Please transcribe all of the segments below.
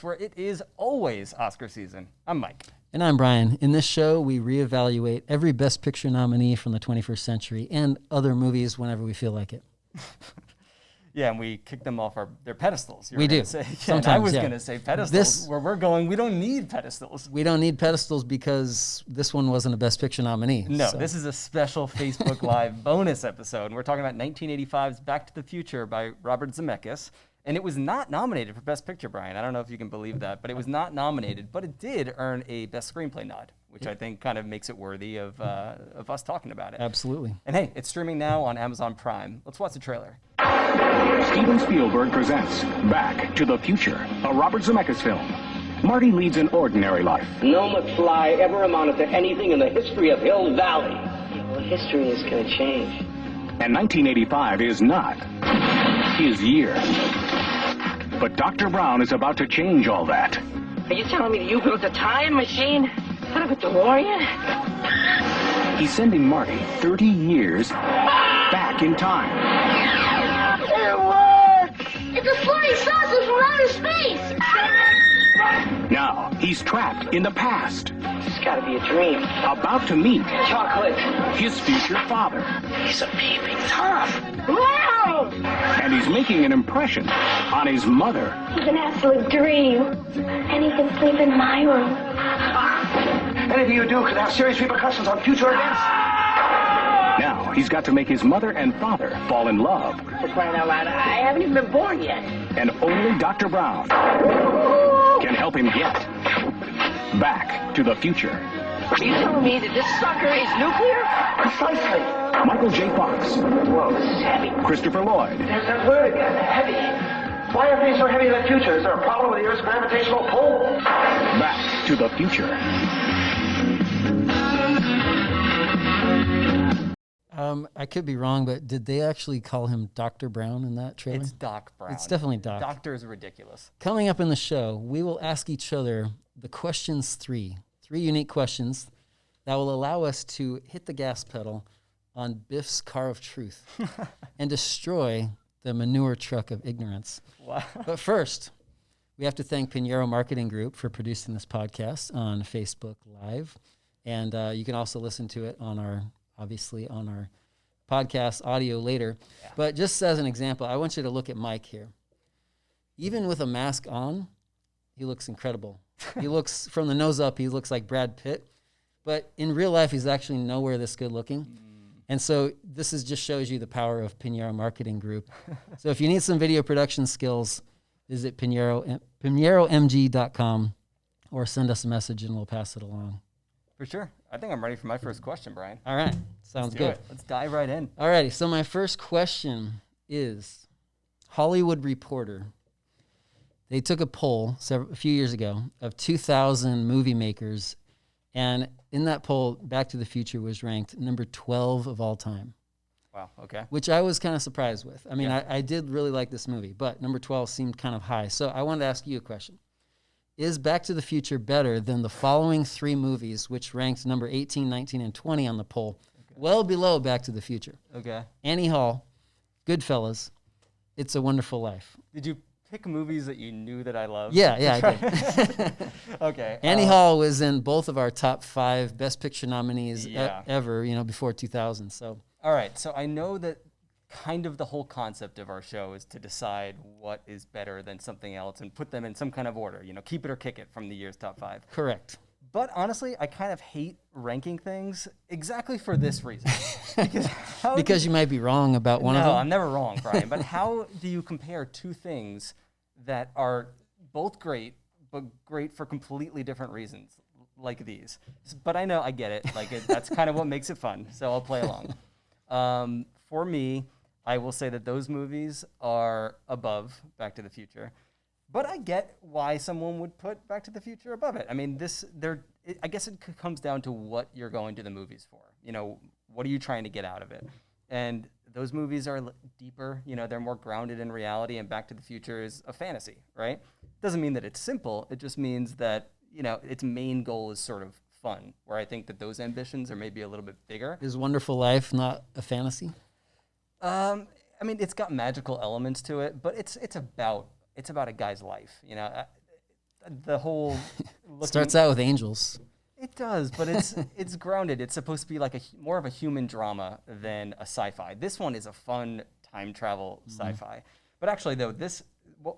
House, where it is always Oscar season. I'm Mike. And I'm Brian. In this show, we reevaluate every Best Picture nominee from the 21st century and other movies whenever we feel like it. Yeah, and we kick them off their pedestals. We do. Sometimes, I was going to say pedestals. Where we're going, we don't need pedestals. We don't need pedestals because this one wasn't a Best Picture nominee. No, this is a special Facebook Live bonus episode. And we're talking about 1985's Back to the Future by Robert Zemeckis. And it was not nominated for Best Picture, Brian. I don't know if you can believe that, but it was not nominated. But it did earn a Best Screenplay nod, which I think kind of makes it worthy of us talking about it. Absolutely. And hey, it's streaming now on Amazon Prime. Let's watch the trailer. Steven Spielberg presents Back to the Future, a Robert Zemeckis film. Marty leads an ordinary life. No McFly ever amounted to anything in the history of Hill Valley. Well, history is going to change. And 1985 is not his year. But Dr. Brown is about to change all that. Are you telling me that you built a time machine out of a DeLorean? He's sending Marty 30 years back in time. It's a flying saucer from outer space! Now, he's trapped in the past. It's got to be a dream. About to meet Chocolate. his future father. He's a peeping Tom. Wow! And he's making an impression on his mother. He's an absolute dream. And he can sleep in my room. Anything you do could have serious repercussions on future events. Now, he's got to make his mother and father fall in love. For crying out loud, I haven't even been born yet. And only Dr. Brown can help him get back to the future. Are you telling me that this sucker is nuclear? Precisely. Michael J. Fox, Whoa, this is heavy. Christopher Lloyd, There's that word again, heavy. Why are things so heavy in the future? Is there a problem with the Earth's gravitational pull? Back to the Future. I could be wrong, but did they actually call him Dr. Brown in that trailer? It's Doc Brown. It's definitely Doc. Doctor is ridiculous. Coming up in the show, we will ask each other the questions three unique questions that will allow us to hit the gas pedal on Biff's car of truth and destroy the manure truck of ignorance. Wow. But first, we have to thank Pinheiro Marketing Group for producing this podcast on Facebook Live. And you can also listen to it on our podcast audio later. Yeah. But just as an example, I want you to look at Mike here. Even with a mask on, he looks incredible. He looks, from the nose up, he looks like Brad Pitt. But in real life, he's actually nowhere this good looking. And so this just shows you the power of Pinheiro Marketing Group. So if you need some video production skills, visit PinheiroMG.com or send us a message and we'll pass it along. For sure. I think I'm ready for my first question, Brian. All right. Sounds good. Let's dive right in. All righty. So my first question is, Hollywood Reporter. They took a poll a few years ago of 2,000 movie makers, and in that poll, Back to the Future was ranked number 12 of all time. Wow, okay. Which I was kind of surprised with. I mean, I did really like this movie, but number 12 seemed kind of high. So I wanted to ask you a question. Is Back to the Future better than the following three movies, which ranked number 18, 19, and 20 on the poll, well below Back to the Future? Okay. Annie Hall, Goodfellas, It's a Wonderful Life. Did you pick movies that you knew that I loved? Yeah, I did. Okay. Annie Hall was in both of our top 5 Best Picture nominees ever, before 2000. So. All right. So I know that kind of the whole concept of our show is to decide what is better than something else and put them in some kind of order, keep it or kick it from the year's top 5. Correct. But honestly, I kind of hate ranking things exactly for this reason. Because you might be wrong about one of them? No, I'm never wrong, Brian. But how do you compare two things that are both great, but great for completely different reasons, like these? But I know, I get it. That's kind of what makes it fun, so I'll play along. For me, I will say that those movies are above Back to the Future. But I get why someone would put Back to the Future above it. I mean, I guess it comes down to what you're going to the movies for. What are you trying to get out of it? And those movies are deeper. They're more grounded in reality, and Back to the Future is a fantasy, right? Doesn't mean that it's simple. It just means that, its main goal is sort of fun, where I think that those ambitions are maybe a little bit bigger. Is Wonderful Life not a fantasy? I mean, it's got magical elements to it, but it's about a guy's life. the whole Starts out with angels. It does, but it's grounded. It's supposed to be like more of a human drama than a sci-fi. This one is a fun time travel sci-fi. But actually, though,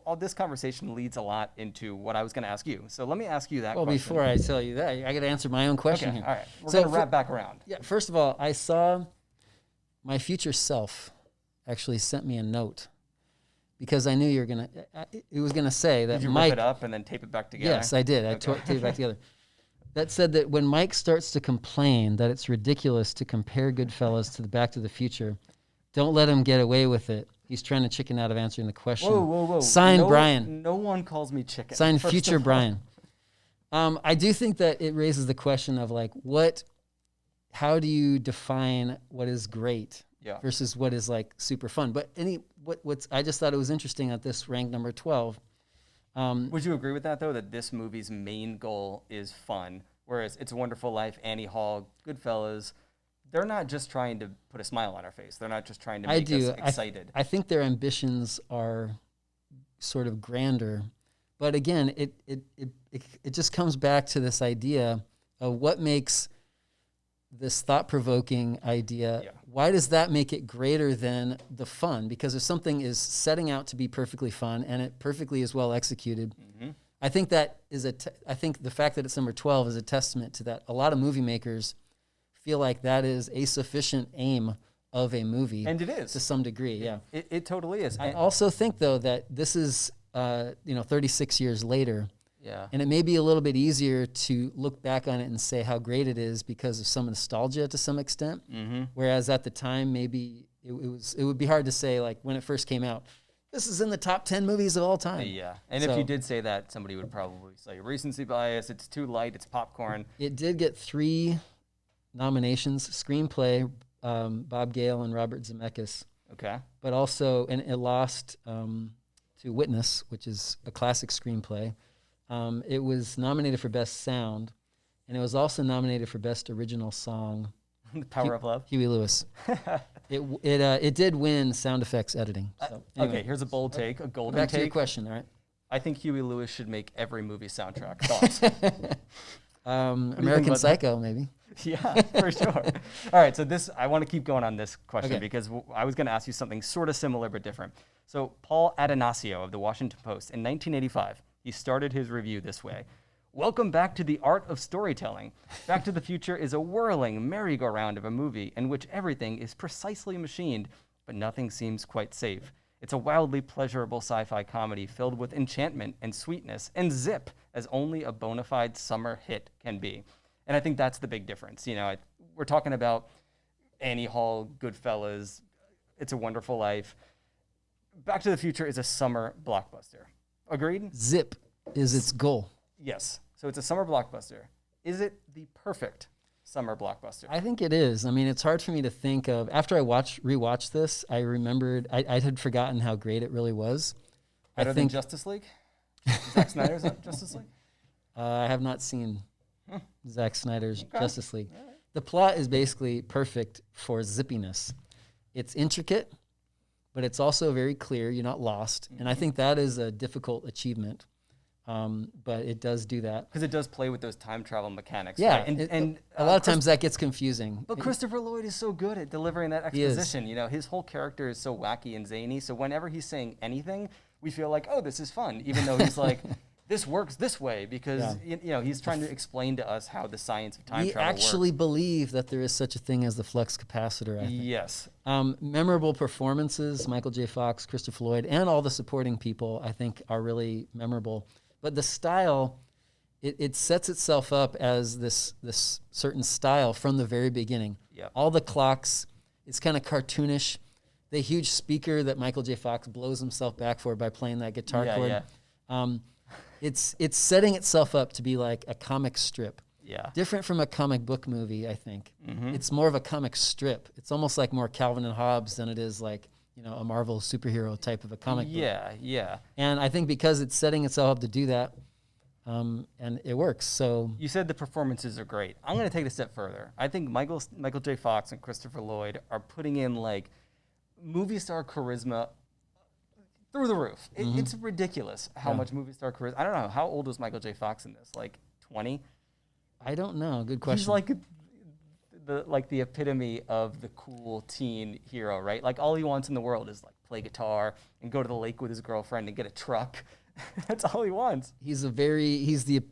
all this conversation leads a lot into what I was going to ask you. So let me ask you that Well, question. before I tell you that, I got to answer my own question Okay, here. all right. We're So going to wrap back around. Yeah, first of all, I saw my future self actually sent me a note because I knew you were going to, it was going to say that Did you Mike. rip it up and then tape it back together? Yes, I did. I taped it back together. That said that when Mike starts to complain that it's ridiculous to compare Goodfellas to the Back to the Future, don't let him get away with it. He's trying to chicken out of answering the question. Whoa. Signed, Brian. No one calls me chicken. Signed, first future of all. Brian. I do think that it raises the question of like, how do you define what is great Yeah. versus what is like super fun? But I just thought it was interesting at this rank number 12. Would you agree with that, though, that this movie's main goal is fun, whereas It's a Wonderful Life, Annie Hall, Goodfellas, they're not just trying to put a smile on our face. They're not just trying to make us excited. I think their ambitions are sort of grander. But again, it just comes back to this idea of what makes this thought-provoking idea, why does that make it greater than the fun? Because if something is setting out to be perfectly fun and it perfectly is well executed, I think that is I think the fact that it's number 12 is a testament to that. A lot of movie makers feel like that is a sufficient aim of a movie. And it is. To some degree, yeah. It totally is. I also think, though, that this is, 36 years later, Yeah. and it may be a little bit easier to look back on it and say how great it is because of some nostalgia to some extent. Mm-hmm. Whereas at the time, maybe it would be hard to say, like when it first came out, this is in the top 10 movies of all time. Yeah. And if you did say that, somebody would probably say recency bias, it's too light, it's popcorn. It did get 3 nominations, screenplay, Bob Gale and Robert Zemeckis, Okay. but also, and it lost to Witness, which is a classic screenplay. It was nominated for Best Sound, and it was also nominated for Best Original Song. The Power of Love. Huey Lewis. It did win sound effects editing. So, anyway, Okay, here's a bold take, a golden back to your take. question, all right? I think Huey Lewis should make every movie soundtrack. Thoughts? American about Psycho, maybe. Yeah, for sure. All right, so I want to keep going on this question Okay. because I was going to ask you something sort of similar but different. So Paul Atanasio of the Washington Post in 1985, he started his review this way. Welcome back to the art of storytelling. Back to the Future is a whirling merry-go-round of a movie in which everything is precisely machined, but nothing seems quite safe. It's a wildly pleasurable sci-fi comedy filled with enchantment and sweetness and zip as only a bona fide summer hit can be. And I think that's the big difference. We're talking about Annie Hall, Goodfellas, It's a Wonderful Life. Back to the Future is a summer blockbuster. Agreed? Zip is its goal. Yes. So it's a summer blockbuster. Is it the perfect summer blockbuster? I think it is. I mean, it's hard for me to think of. After I rewatched this, I remembered, I had forgotten how great it really was. Better than Justice League? Zack Snyder's Justice League? I have not seen Zack Snyder's Justice League. The plot is basically perfect for zippiness. It's intricate, but it's also very clear. You're not lost. And I think that is a difficult achievement. But it does do that. Because it does play with those time travel mechanics. Yeah, right? And a lot of times that gets confusing. But Christopher Lloyd is so good at delivering that He is. exposition. His whole character is so wacky and zany. So whenever he's saying anything, we feel like, oh, this is fun. Even though he's like, this works this way because he's trying to explain to us how the science of time We travel actually works. believe that there is such a thing as the flux capacitor, I think. Yes. Memorable performances, Michael J. Fox, Christopher Lloyd, and all the supporting people, I think, are really memorable. But the style, it sets itself up as this certain style from the very beginning. Yep. All the clocks, it's kind of cartoonish. The huge speaker that Michael J. Fox blows himself back for by playing that guitar chord. It's setting itself up to be like a comic strip. Yeah. Different from a comic book movie, I think. Mm-hmm. It's more of a comic strip. It's almost like more Calvin and Hobbes than it is like, a Marvel superhero type of a comic book. Yeah. And I think because it's setting itself up to do that, and it works. So You said the performances are great. I'm going to take it a step further. I think Michael J. Fox and Christopher Lloyd are putting in like movie star charisma through the roof. It's ridiculous how much movie star charisma. I don't know, how old was Michael J. Fox in this? Like 20? I don't know. Good question. He's like the epitome of the cool teen hero, right? Like all he wants in the world is like play guitar and go to the lake with his girlfriend and get a truck. That's all he wants. He's the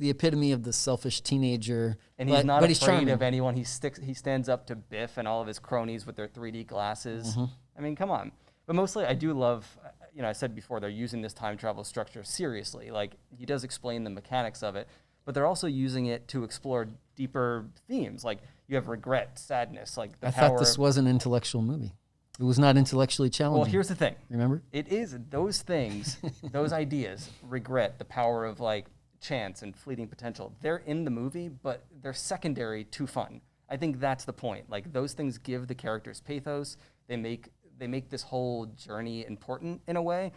epitome of the selfish teenager. And he's not but afraid charming. of anyone. He stands up to Biff and all of his cronies with their 3D glasses. I mean, come on. But mostly I do love, I said before, they're using this time travel structure seriously. Like he does explain the mechanics of it, but they're also using it to explore deeper themes. Like you have regret, sadness, like the I power. thought this was an intellectual movie. It was not intellectually challenging. Well, here's the thing. Remember? It is those things, those ideas, regret, the power of like chance and fleeting potential. They're in the movie, but they're secondary to fun. I think that's the point. Like those things give the characters pathos. They make this whole journey important in a way.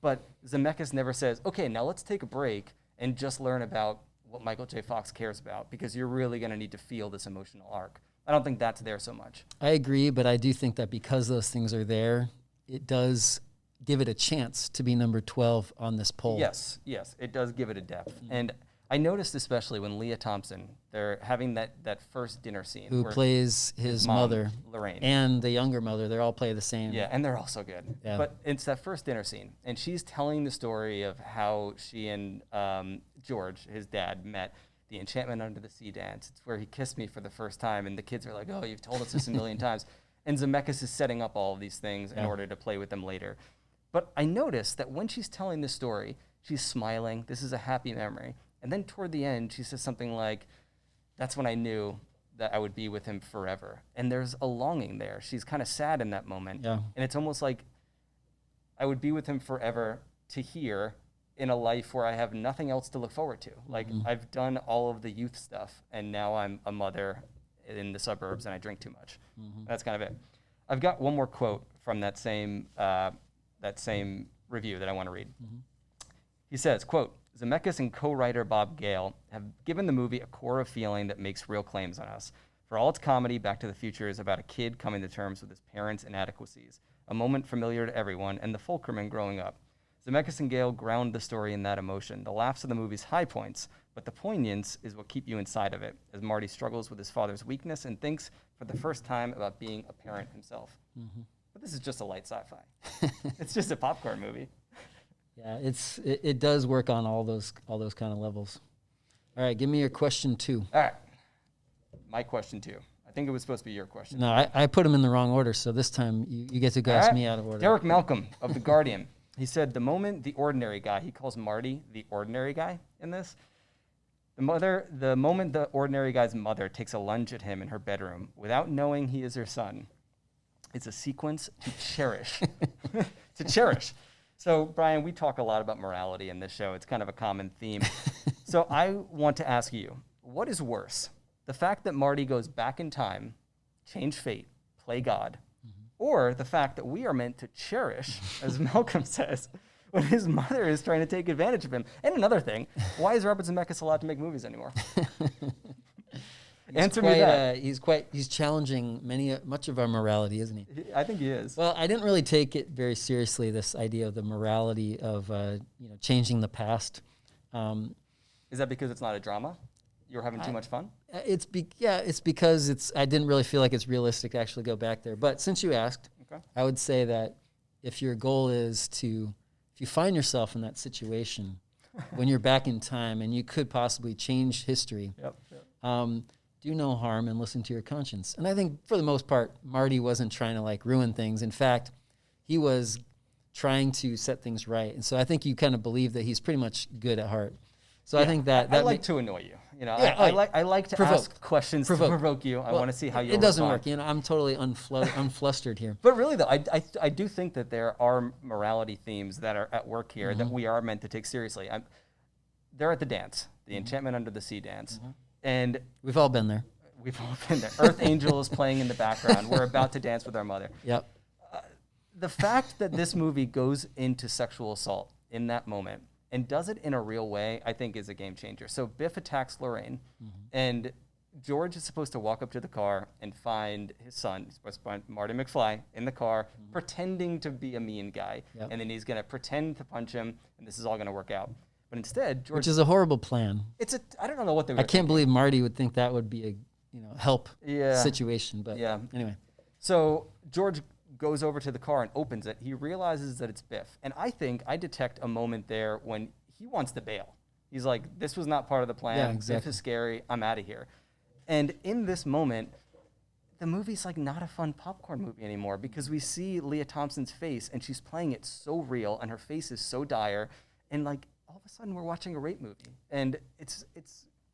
But Zemeckis never says, okay, now let's take a break and just learn about what Michael J. Fox cares about, because you're really going to need to feel this emotional arc. I don't think that's there so much. I agree, but I do think that because those things are there, it does give it a chance to be number 12 on this poll. Yes, it does give it a depth. And I noticed especially when Leah Thompson, they're having that first dinner scene. Who where plays his mom, mother, Lorraine. and the younger mother. They all play the same. Yeah, and they're all so good. Yeah. But it's that first dinner scene, and she's telling the story of how she and George, his dad, met. The Enchantment Under the Sea dance. It's where he kissed me for the first time, and the kids are like, oh, you've told us this a million times. And Zemeckis is setting up all of these things in order to play with them later. But I noticed that when she's telling this story, she's smiling. This is a happy memory. And then toward the end, she says something like, that's when I knew that I would be with him forever. And there's a longing there. She's kind of sad in that moment. Yeah. And it's almost like I would be with him forever to here in a life where I have nothing else to look forward to. Like I've done all of the youth stuff, and now I'm a mother in the suburbs and I drink too much. That's kind of it. I've got one more quote from that same review that I want to read. He says, quote, Zemeckis and co-writer Bob Gale have given the movie a core of feeling that makes real claims on us. For all its comedy, Back to the Future is about a kid coming to terms with his parents' inadequacies, a moment familiar to everyone, and the Fulcrmen growing up. Zemeckis and Gale ground the story in that emotion. The laughs are the movie's high points, but the poignance is what keep you inside of it, as Marty struggles with his father's weakness and thinks for the first time about being a parent himself. But this is just a light sci-fi. It's just a popcorn movie. Yeah, it does work on all those kind of levels. All right, give me your question 2. All right. My question 2. I think it was supposed to be your question. No, I put them in the wrong order, so this time you get to go All ask right. me out of order. Derek Malcolm of The Guardian. He said, the moment the ordinary guy, he calls Marty the ordinary guy in this. The moment the ordinary guy's mother takes a lunge at him in her bedroom without knowing he is her son, it's a sequence to cherish. To cherish. So, Brian, we talk a lot about morality in this show. It's kind of a common theme. So I want to ask you, what is worse? The fact that Marty goes back in time, change fate, play God, or the fact that we are meant to cherish, as Malcolm says, when his mother is trying to take advantage of him. And another thing, why is Robert Zemeckis allowed to make movies anymore? Answer me that. He's challenging much of our morality, isn't he? I think he is. Well, I didn't really take it very seriously, this idea of the morality of changing the past. Is that because it's not a drama? You're having too much fun? It's because I didn't really feel like it's realistic to actually go back there. But since you asked, Okay. I would say that if your goal is if you find yourself in that situation when you're back in time and you could possibly change history, Yep. do no harm and listen to your conscience. And I think for the most part, Marty wasn't trying to ruin things. In fact, he was trying to set things right. And so I think you kind of believe that he's pretty much good at heart. So I think that I like to annoy you. Yeah, I like to ask questions to provoke you. I want to see how you. It doesn't respond. work. I'm totally unflustered here. But really, though, I do think that there are morality themes that are at work here that we are meant to take seriously. They're at the dance, the Enchantment Under the Sea dance, and We've all been there. we've all been there. Earth Angel is playing in the background. We're about to dance with our mother. Yep. The fact that this movie goes into sexual assault in that moment and does it in a real way, I think is a game changer. So Biff attacks Lorraine, and George is supposed to walk up to the car and find his son. He's supposed to find Marty McFly in the car, pretending to be a mean guy. Yep. And then he's going to pretend to punch him, and this is all going to work out. But instead, George... Which is a horrible plan. I don't know what they were I can't believe Marty would think that would be a help Yeah. situation. But Yeah. anyway. So George goes over to the car and opens it. He realizes that it's Biff. And I think I detect a moment there when he wants to bail. He's like, this was not part of the plan. Yeah, Biff exactly. is scary. I'm out of here. And in this moment, the movie's like not a fun popcorn movie anymore because we see Leah Thompson's face and she's playing it so real and her face is so dire. And like all of a sudden we're watching a rape movie. And it's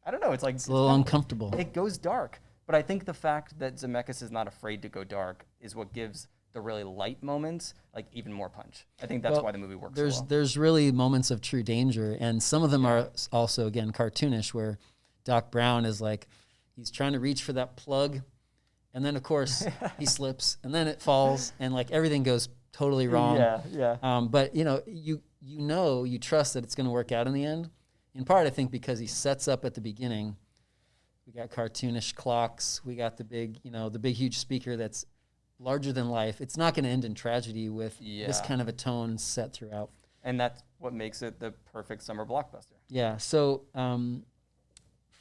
I don't know, it's like It's a little uncomfortable. it goes dark. But I think the fact that Zemeckis is not afraid to go dark is what gives the really light moments like even more punch. I think that's Well, why the movie works so well. There's really moments of true danger, and some of them are also, again, cartoonish, where Doc Brown is like, he's trying to reach for that plug, and then, of course, he slips, and then it falls, and like everything goes totally wrong. Yeah. But you trust that it's going to work out in the end. In part, I think because he sets up at the beginning. We got cartoonish clocks. We got the big huge speaker that's larger than life. It's not going to end in tragedy with this Yeah. kind of a tone set throughout. And that's what makes it the perfect summer blockbuster. Yeah. So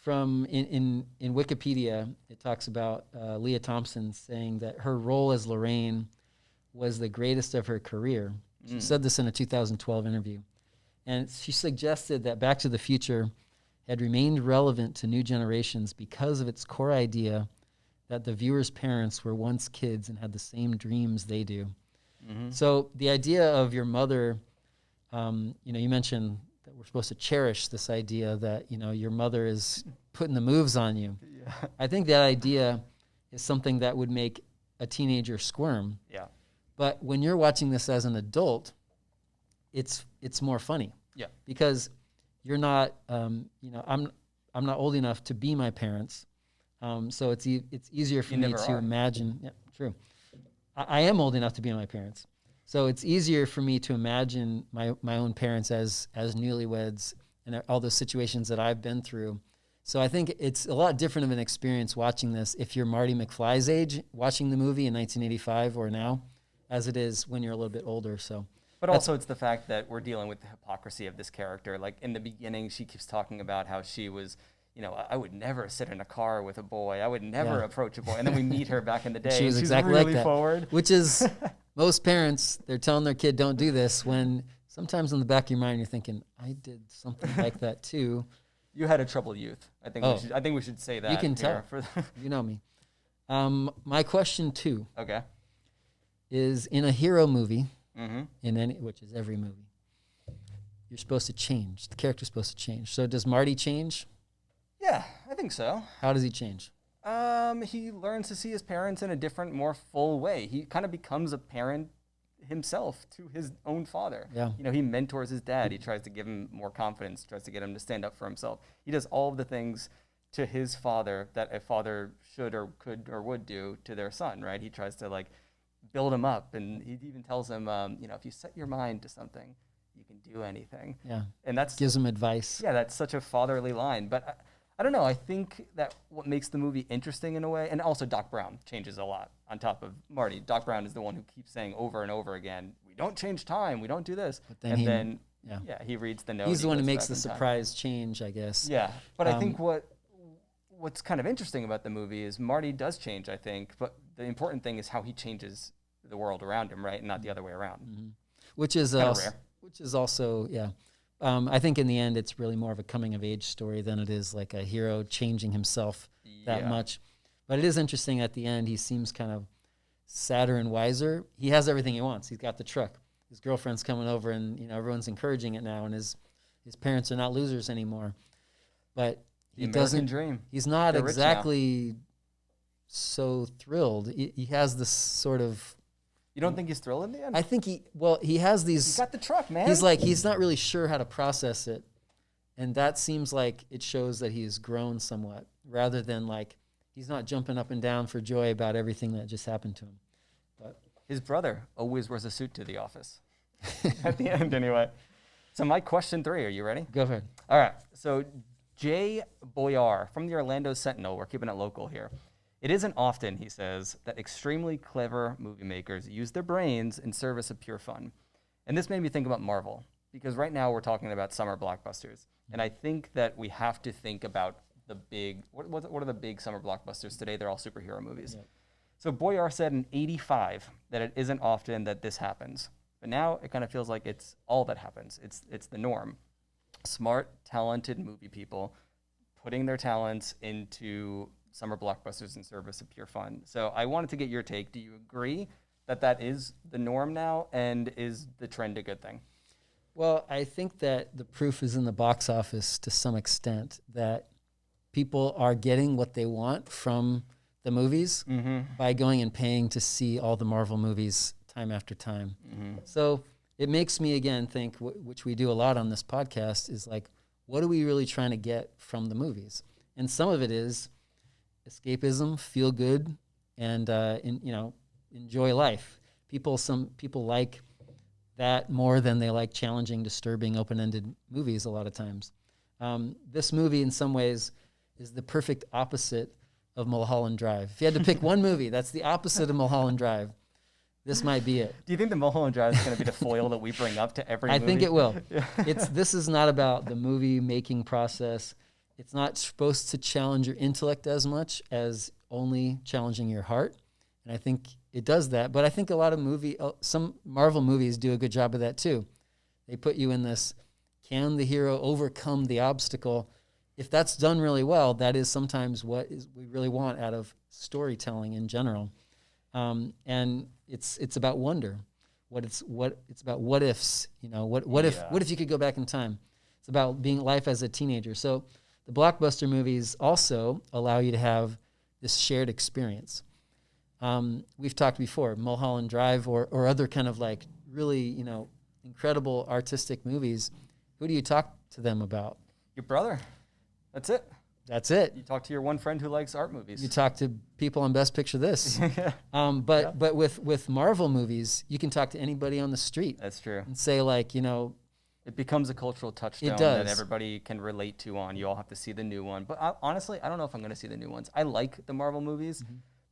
from in Wikipedia, it talks about Leah Thompson saying that her role as Lorraine was the greatest of her career. She said this in a 2012 interview. And she suggested that Back to the Future had remained relevant to new generations because of its core idea that the viewers' parents were once kids and had the same dreams they do. So the idea of your mother, you mentioned that we're supposed to cherish this idea that, your mother is putting the moves on you. Yeah. I think that idea is something that would make a teenager squirm. Yeah. But when you're watching this as an adult, it's more funny. Yeah. Because you're not, I'm not old enough to be my parents. So it's easier for me to imagine. Yeah, true. I am old enough to be my parents. So it's easier for me to imagine my own parents as newlyweds and all those situations that I've been through. So I think it's a lot different of an experience watching this if you're Marty McFly's age, watching the movie in 1985 or now, as it is when you're a little bit older. So. But also it's the fact that we're dealing with the hypocrisy of this character. Like in the beginning, she keeps talking about how she was, I would never sit in a car with a boy. I would never approach a boy. And then we meet her back in the day. She was she's exactly really like that. Forward. Which is most parents, they're telling their kid, don't do this, when sometimes in the back of your mind you're thinking, I did something like that too. You had a troubled youth. I think we should say that. You can tell. You know me. My question 2 is in a hero movie, which is every movie, you're supposed to change. The character's supposed to change. So does Marty change? Yeah, I think so. How does he change? He learns to see his parents in a different, more full way. He kind of becomes a parent himself to his own father. Yeah. He mentors his dad. He tries to give him more confidence, tries to get him to stand up for himself. He does all of the things to his father that a father should or could or would do to their son, right? He tries to build him up, and he even tells him, if you set your mind to something, you can do anything. Yeah. And that's gives him advice. Yeah, that's such a fatherly line. But I don't know. I think that what makes the movie interesting in a way, and also Doc Brown changes a lot on top of Marty. Doc Brown is the one who keeps saying over and over again, we don't change time, we don't do this. But then he reads the note. He's the one who goes makes back the in time. surprise change, I guess. Yeah, but I think what's kind of interesting about the movie is Marty does change, I think, but the important thing is how he changes the world around him, right, and not the other way around. Mm-hmm. Which is also, yeah. I think in the end, it's really more of a coming of age story than it is like a hero changing himself that much. But it is interesting at the end, he seems kind of sadder and wiser. He has everything he wants. He's got the truck. His girlfriend's coming over and, everyone's encouraging it now. And his parents are not losers anymore. But he doesn't, dream. He's not exactly so thrilled. He has this sort of, you don't think he's thrilled in the end? I think he has these. He's got the truck, man. He's not really sure how to process it. And that seems like it shows that he has grown somewhat rather than he's not jumping up and down for joy about everything that just happened to him. But his brother always wears a suit to the office at the end anyway. So my question 3, are you ready? Go ahead. All right. So Jay Boyar from the Orlando Sentinel. We're keeping it local here. It isn't often, he says, that extremely clever movie makers use their brains in service of pure fun. And this made me think about Marvel, because right now we're talking about summer blockbusters. And I think that we have to think about the big, what are the big summer blockbusters today? They're all superhero movies. Yep. So Boyar said in '85 that it isn't often that this happens. But now it kind of feels like it's all that happens. It's the norm. Smart, talented movie people putting their talents into summer blockbusters in service of pure fun. So I wanted to get your take. Do you agree that that is the norm now, and is the trend a good thing? Well, I think that the proof is in the box office to some extent, that people are getting what they want from the movies by going and paying to see all the Marvel movies time after time. So it makes me, again, think, which we do a lot on this podcast, is like, what are we really trying to get from the movies? And some of it is escapism, feel good, and enjoy life. Some people like that more than they like challenging, disturbing, open-ended movies a lot of times. This movie, in some ways, is the perfect opposite of Mulholland Drive. If you had to pick one movie that's the opposite of Mulholland Drive, this might be it. Do you think the Mulholland Drive is going to be the foil that we bring up to every movie? I think it will. This is not about the movie making process. It's not supposed to challenge your intellect as much as only challenging your heart. And I think it does that. But I think some Marvel movies do a good job of that too. They put you in this, can the hero overcome the obstacle? If that's done really well, that is sometimes what we really want out of storytelling in general. And it's about wonder. It's about what ifs. What if you could go back in time? It's about being life as a teenager. So the blockbuster movies also allow you to have this shared experience. We've talked before, Mulholland Drive or other kind of like really, incredible artistic movies. Who do you talk to them about? Your brother. That's it. That's it. You talk to your one friend who likes art movies. You talk to people on Best Picture This. But with Marvel movies, you can talk to anybody on the street. That's true. And say like, it becomes a cultural touchstone that everybody can relate to on. You all have to see the new one. But honestly, I don't know if I'm going to see the new ones. I like the Marvel movies.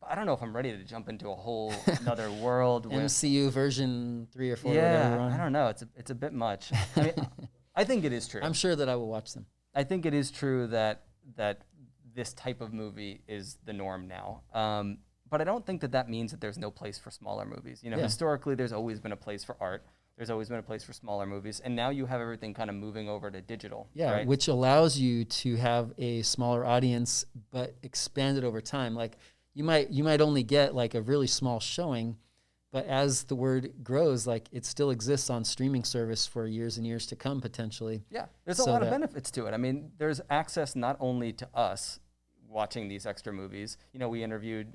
But I don't know if I'm ready to jump into a whole another world. MCU version 3 or 4. Yeah, whatever. I don't know. It's a bit much. I mean, I think it is true. I'm sure that I will watch them. I think it is true that this type of movie is the norm now. But I don't think that means that there's no place for smaller movies. Historically, there's always been a place for art. There's always been a place for smaller movies. And now you have everything kind of moving over to digital. Yeah, right? Which allows you to have a smaller audience, but expanded over time. Like you might only get like a really small showing, but as the word grows, like it still exists on streaming service for years and years to come, potentially. Yeah, there's a lot of benefits to it. I mean, there's access not only to us watching these extra movies. We interviewed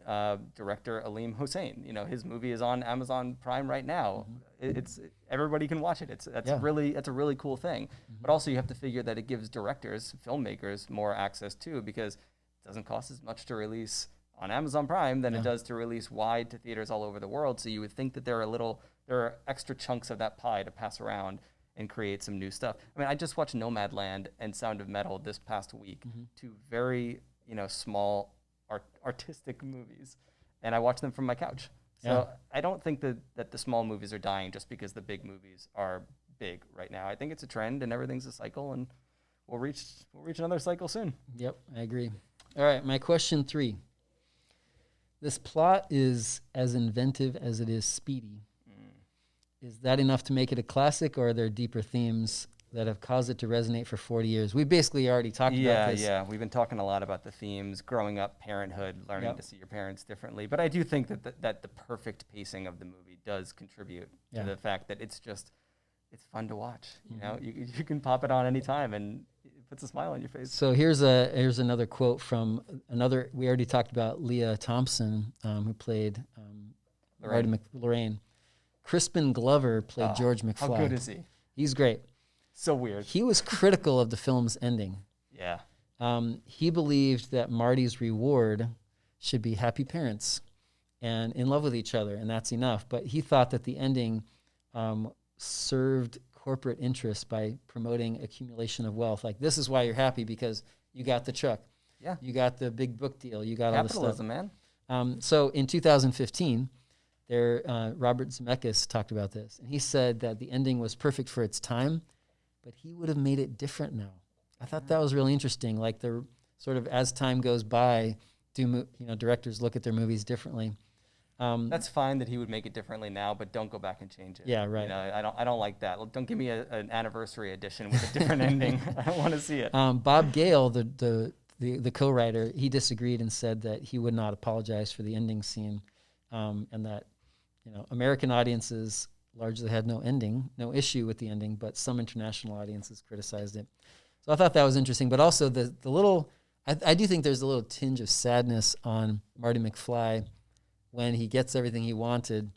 director Aleem Hossein. His movie is on Amazon Prime right now. It's everybody can watch it. That's a really cool thing. But also you have to figure that it gives directors, filmmakers more access too, because it doesn't cost as much to release on Amazon Prime than it does to release wide to theaters all over the world. So you would think that there are extra chunks of that pie to pass around and create some new stuff. I mean, I just watched Nomadland and Sound of Metal this past week, two very small artistic movies, and I watched them from my couch. So I don't think that the small movies are dying just because the big movies are big right now. I think it's a trend and everything's a cycle, and we'll reach another cycle soon. Yep, I agree. All right, my question 3. This plot is as inventive as it is speedy. Is that enough to make it a classic, or are there deeper themes that have caused it to resonate for 40 years? We basically already talked about this. Yeah. We've been talking a lot about the themes, growing up, parenthood, learning to see your parents differently. But I do think that the perfect pacing of the movie does contribute to the fact that it's fun to watch. You can pop it on anytime and it puts a smile on your face. So here's another quote from we already talked about Leah Thompson, who played Lorraine. Crispin Glover played George McFly. How good is he? He's great. So weird. He was critical of the film's ending. Yeah. He believed that Marty's reward should be happy parents and in love with each other, and that's enough. But he thought that the ending served corporate interests by promoting accumulation of wealth. Like, this is why you're happy, because you got the truck. Yeah. You got the big book deal. You got all this stuff. Capitalism, man. So in 2015, Robert Zemeckis talked about this, and he said that the ending was perfect for its time, but he would have made it different now. I thought that was really interesting. Like, the sort of, as time goes by, directors look at their movies differently. That's fine that he would make it differently now, but don't go back and change it. Yeah, right. You know, I don't like that. Don't give me an anniversary edition with a different ending. I don't want to see it. Bob Gale, the co-writer, he disagreed and said that he would not apologize for the ending scene, and that American audiences largely had no issue with the ending, but some international audiences criticized it. So I thought that was interesting. But also the little, I do think there's a little tinge of sadness on Marty McFly when he gets everything he wanted,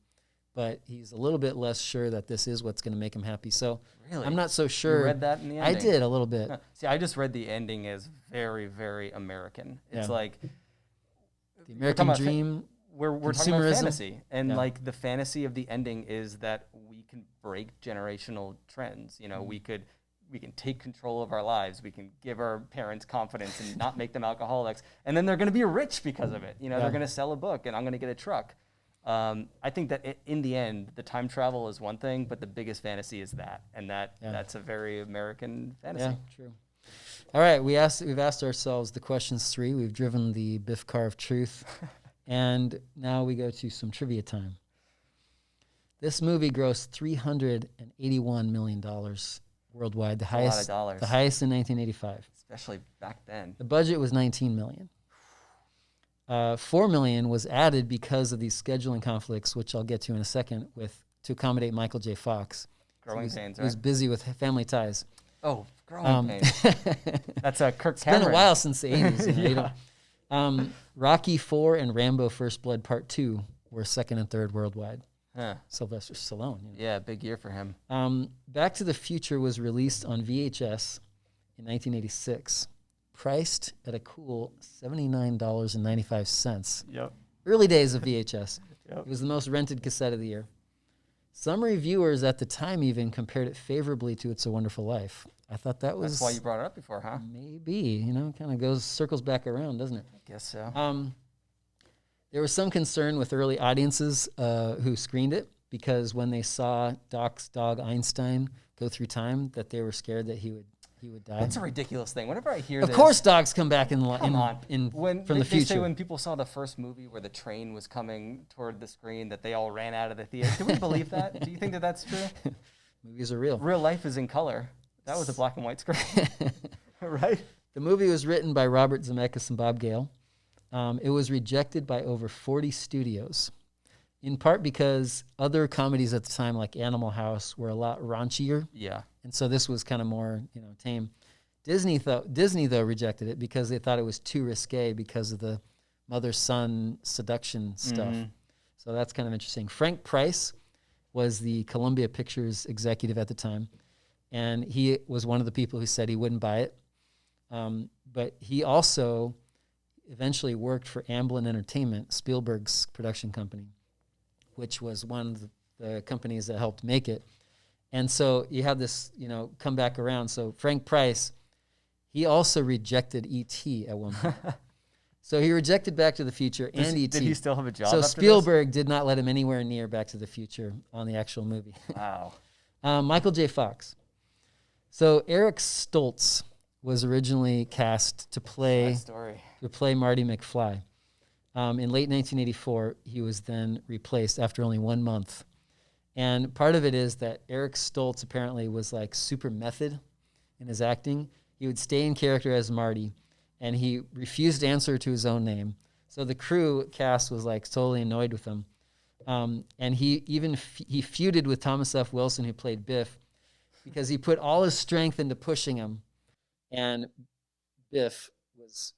but he's a little bit less sure that this is what's going to make him happy. So Really? I'm not so sure. You read that in the ending? I did a little bit. See, I just read the ending as very, very American. It's Yeah. like The American talking about dream. we're talking about consumerism. fantasy, and Yeah. like the fantasy of the ending is that we can break generational trends. Mm-hmm. We can take control of our lives. We can give our parents confidence and not make them alcoholics, and then they're going to be rich because of it. Yeah. They're going to sell a book, and I'm going to get a truck. I think that in the end, the time travel is one thing, but the biggest fantasy is that, and that's a very American fantasy. Yeah, true. All right, we've asked ourselves the questions 3. We've driven the Biff car of truth, and now we go to some trivia time. This movie grossed $381 million worldwide, the a lot of highest, dollars. the highest in 1985. Especially back then. The budget was $19 million. $4 million was added because of these scheduling conflicts, which I'll get to in a second, to accommodate Michael J. Fox. Growing pains, He was right? busy with Family Ties. Oh, growing pains. That's Kirk It's Cameron. been a while since the 80s. You Yeah. don't- Rocky IV and Rambo First Blood Part 2 were 2nd and 3rd worldwide. Huh. Sylvester Stallone. Yeah, big year for him. Back to the Future was released on VHS in 1986, priced at a cool $79.95. Yep. Early days of VHS. Yep. It was the most rented cassette of the year. Some reviewers at the time even compared it favorably to It's a Wonderful Life. I thought that was That's why you brought it up before, huh? maybe, kind of circles back around, doesn't it? I guess so. There was some concern with early audiences who screened it because when they saw Doc's dog Einstein go through time, that they were scared that he would die. That's a ridiculous thing. Whenever I hear Of this, course, dogs come back come on. from They the say future. when people saw the first movie where the train was coming toward the screen, that they all ran out of the theater. Do we believe that? Do you think that that's true? Movies are real. Real life is in color. That was a black and white screen, right? The movie was written by Robert Zemeckis and Bob Gale. It was rejected by over 40 studios, in part because other comedies at the time, like Animal House, were a lot raunchier. Yeah. And so this was kind of more, tame. Disney though rejected it because they thought it was too risque because of the mother-son seduction stuff. So that's kind of interesting. Frank Price was the Columbia Pictures executive at the time, and he was one of the people who said he wouldn't buy it. But he also eventually worked for Amblin Entertainment, Spielberg's production company, which was one of the companies that helped make it. And so you have this, come back around. So Frank Price, he also rejected E.T. at one point. So he rejected Back to the Future and E.T. Did he still have a job So after Spielberg did not let him anywhere near Back to the Future on the actual movie. this? Wow. Michael J. Fox. So Eric Stoltz was originally cast to play That story. Marty McFly. In late 1984, he was then replaced after only 1 month. And part of it is that Eric Stoltz apparently was like super method in his acting. He would stay in character as Marty, and he refused to answer to his own name. So the crew cast was like totally annoyed with him. And he even he feuded with Thomas F. Wilson, who played Biff, because he put all his strength into pushing him. And Biff was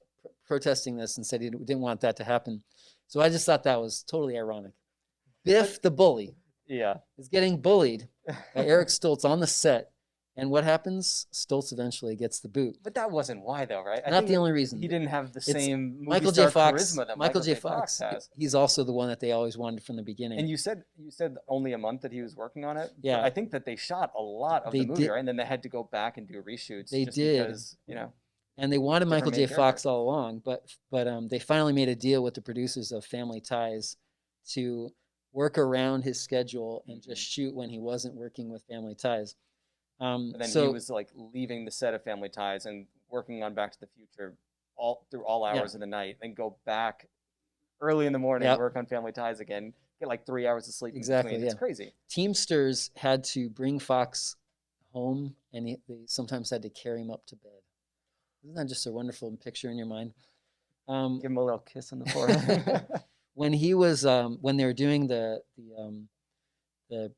protesting this and said he didn't want that to happen. So I just thought that was totally ironic. Biff the bully Yeah. is getting bullied by Eric Stoltz on the set, And what happens? Stoltz eventually gets the boot. But that wasn't why, though, right? I Not think the only reason. He didn't have the It's same movie Michael star J. Fox. charisma that Michael J. Fox has. He's also the one that they always wanted from the beginning. And you said only a month that he was working on it. Yeah. But I think that they shot a lot of They the movie, did. right? And then they had to go back and do reshoots. They just did. because, And they wanted Michael J. main Fox character. all along, but they finally made a deal with the producers of Family Ties to work around his schedule and just shoot when he wasn't working with Family Ties. And then so he was like leaving the set of Family Ties and working on Back to the Future all hours of the night, and go back early in the morning, Yep. work on Family Ties again, get like 3 hours of sleep. Exactly, In between. It's yeah. crazy. Teamsters had to bring Fox home, and they sometimes had to carry him up to bed. Isn't that just a wonderful picture in your mind? Give him a little kiss on the forehead. When he was when they were doing the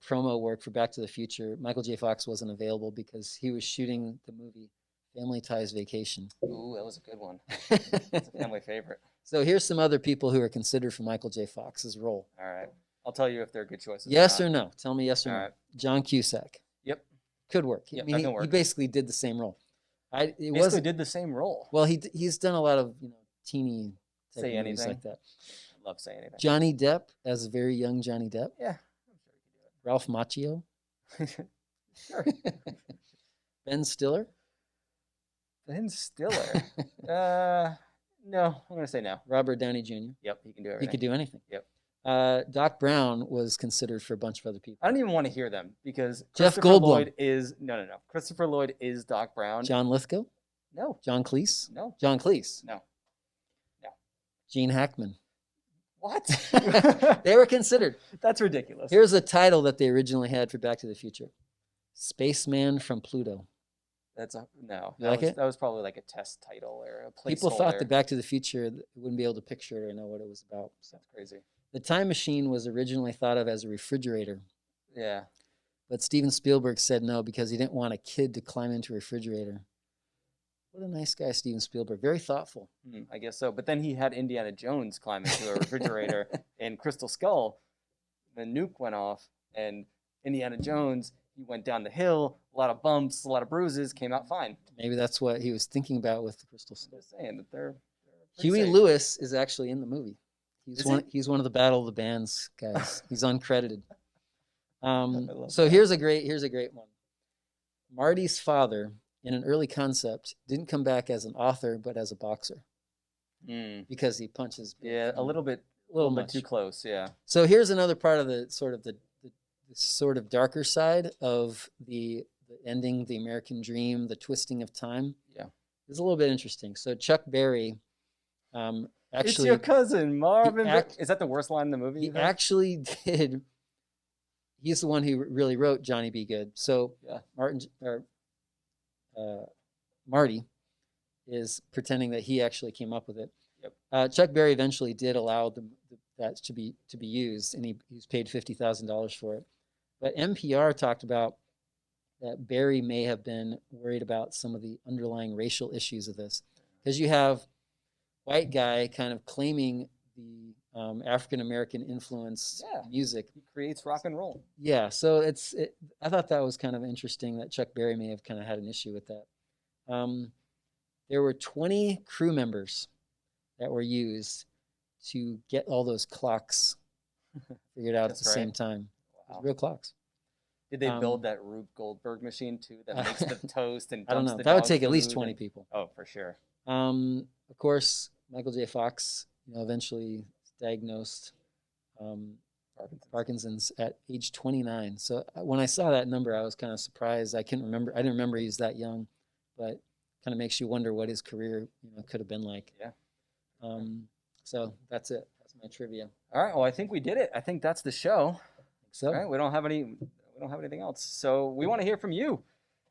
promo work for Back to the Future, Michael J. Fox wasn't available because he was shooting the movie Family Ties Vacation. Ooh, that was a good one. It's a family favorite. So here's some other people who are considered for Michael J. Fox's role. All right. I'll tell you if they're good choices. Yes or not. no? Tell me yes or All no. right. John Cusack. Yep. Could work. Yep, I mean, that he, can he work. basically did the same role. It Basically wasn't did the same role. well. He's done a lot of teeny type Say movies anything. like that. I love saying anything. Johnny Depp as a very young Johnny Depp. Yeah. Ralph Macchio. Sure. Ben Stiller. Ben Stiller. No, I'm gonna say no. Robert Downey Jr. Yep, he can do He everything. could do anything. Yep. Doc Brown was considered for a bunch of other people. I don't even want to hear them because Jeff Christopher Goldblum. Lloyd is no. Christopher Lloyd is Doc Brown. John Lithgow. No, John Cleese. no, John Cleese. no. Gene Hackman. What? They were considered. That's ridiculous. Here's a title that they originally had for Back to the Future: Spaceman from Pluto. That's a no. You like it? That was probably like a test title or a placeholder. People thought that Back to the Future wouldn't be able to picture it or know what it was about. So. That's crazy. The time machine was originally thought of as a refrigerator, Yeah. but Steven Spielberg said no because he didn't want a kid to climb into a refrigerator. What a nice guy, Steven Spielberg. Very thoughtful. I guess so. But then he had Indiana Jones climb into a refrigerator in Crystal Skull. The nuke went off, and Indiana Jones, he went down the hill, a lot of bumps, a lot of bruises, came out fine. Maybe that's what he was thinking about with the Crystal I'm Skull. just saying that they're pretty Huey safe. Lewis is actually in the movie. Is he? He's one of the Battle of the Bands guys. He's uncredited. love So that. here's a great one. Marty's father, in an early concept, didn't come back as an author but as a boxer Mm. because he punches. Yeah, a little bit much. too close. Yeah. So here's another part of the sort of darker side of the ending, the American dream, the twisting of time. Yeah. It's a little bit interesting. So Chuck Berry, It's actually, your cousin Marvin. act- Is that the worst line in the movie? he you think? actually did. He's the one who really wrote Johnny Be Good. So Yeah. Marty is pretending that he actually came up with it. Yep. Chuck Berry eventually did allow that to be used, and he was paid $50,000 for it. But NPR talked about that Berry may have been worried about some of the underlying racial issues of this, because you have white guy kind of claiming the African American influence Yeah. music. He creates rock and roll. Yeah, so I thought that was kind of interesting that Chuck Berry may have kind of had an issue with that. There were 20 crew members that were used to get all those clocks figured out at That's the same right. time. Wow. Real clocks. Did they Um, build that Rube Goldberg machine too that makes the toast and I don't dumps know. the That would dog take at least food 20 and- people. Oh, for sure. Of course, Michael J. Fox, eventually diagnosed Parkinson's at age 29. So when I saw that number, I was kind of surprised. I didn't remember he was that young, but kind of makes you wonder what his career, could have been like. Yeah. So that's it. That's my trivia. All right. Well, I think we did it. I think that's the show. So All right. We don't have anything else. So we want to hear from you.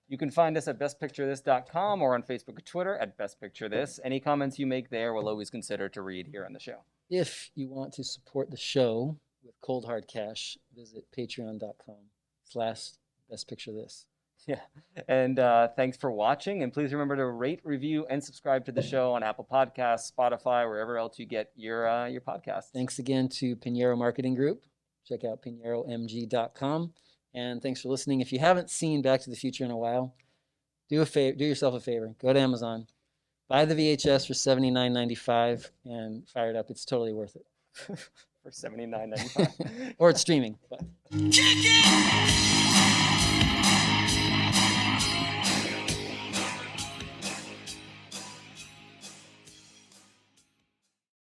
You can find us at bestpicturethis.com or on Facebook or Twitter at bestpicturethis. Any comments you make there, we'll always consider to read here on the show. if you want to support the show with cold hard cash, visit patreon.com/bestpicturethis. Yeah. And thanks for watching. And please remember to rate, review, and subscribe to the show on Apple Podcasts, Spotify, wherever else you get your podcasts. Thanks again to Pinheiro Marketing Group. Check out PinheiroMG.com. And thanks for listening. If you haven't seen Back to the Future in a while, do yourself a favor. Go to Amazon, buy the VHS for $79.95, and fire it up. It's totally worth it. For $79.95. Or it's streaming. But.